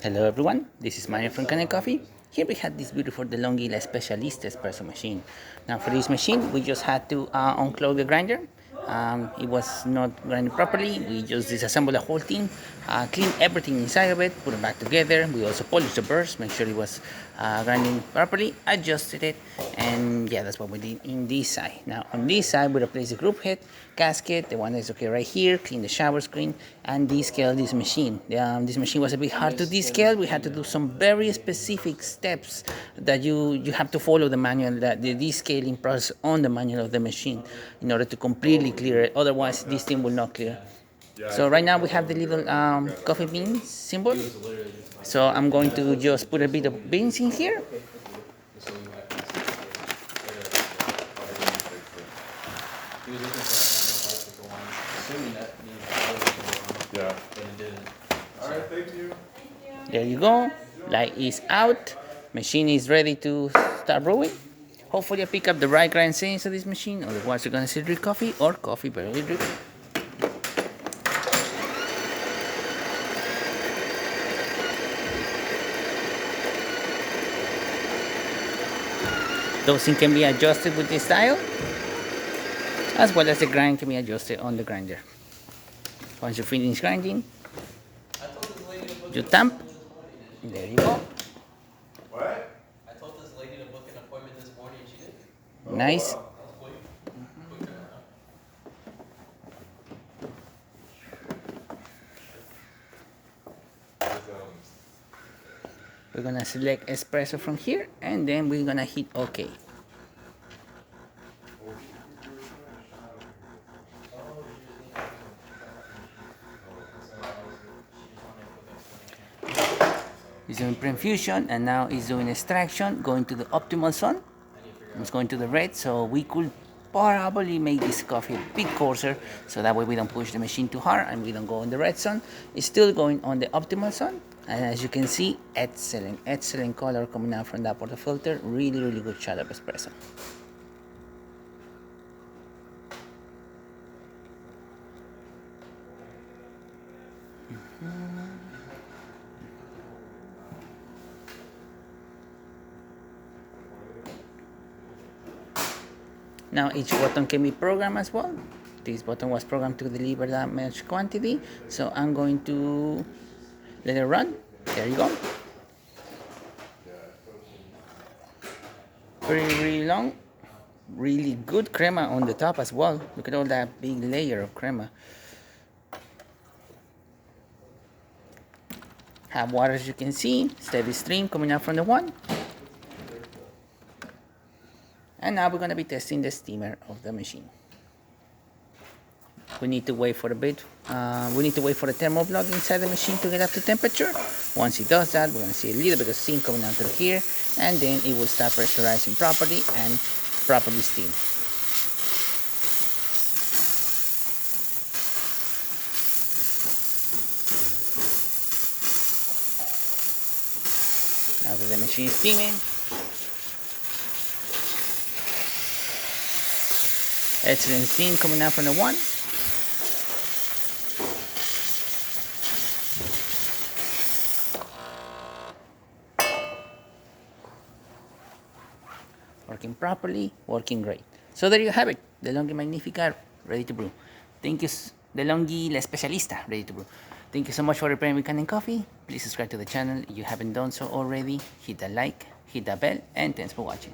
Hello everyone, this is Mario from Kanen Coffee. Here we had this beautiful DeLonghi Not Specialista espresso machine. Now for this machine, we just had to unclog the grinder. It was not grinding properly. We just disassembled the whole thing, cleaned everything inside of it, put it back together. We also polished the burrs, make sure it was grinding properly, adjusted it, and yeah, that's what we did in this side. Now on this side, we replaced the group head, gasket, the one that's okay right here, clean the shower screen, and descale this machine. This machine was a bit hard to descale. We had to do some very specific steps that you have to follow the manual, the descaling process on the manual of the machine in order to completely clear it. Otherwise, this thing will not clear. So right now we have the little coffee bean symbol. So I'm going to just put a bit of beans in here. Yeah. All right, thank you. There you go. Light is out. Machine is ready to start brewing. Hopefully I pick up the right grind settings of this machine, otherwise you're gonna see drip coffee or coffee barely drip. Dosing can be adjusted with this dial, as well as the grind can be adjusted on the grinder. Once you finish grinding, you tamp. There you go. What? I told this lady to book an appointment this morning and she did. Nice. We're gonna select espresso from here and then we're gonna hit OK. It's doing pre-infusion and now it's doing extraction, going to the optimal zone. It's going to the red, so we could probably make this coffee a bit coarser so that way we don't push the machine too hard and we don't go in the red zone. It's still going on the optimal zone, and as you can see, excellent color coming out from that portafilter. Really good shot of espresso. Now each button can be programmed as well. This button was programmed to deliver that much quantity, so I'm going to let it run. There you go. Really long, really good crema on the top as well. Look at all that big layer of crema. Have water, as you can see, steady stream coming out from the one. And now we're going to be testing the steamer of the machine. We need to wait for a bit. We need to wait for the thermal block inside the machine to get up to temperature. Once it does that, we're going to see a little bit of steam coming out through here, and then it will start pressurizing properly and properly steam. Now that the machine is steaming, excellent steam coming out from the one. Working properly, working great. So there you have it, DeLonghi Magnifica ready to brew. Thank you, DeLonghi La Specialista ready to brew. Thank you so much for repairing with Kanen Coffee. Please subscribe to the channel if you haven't done so already. Hit that like, hit that bell, and thanks for watching.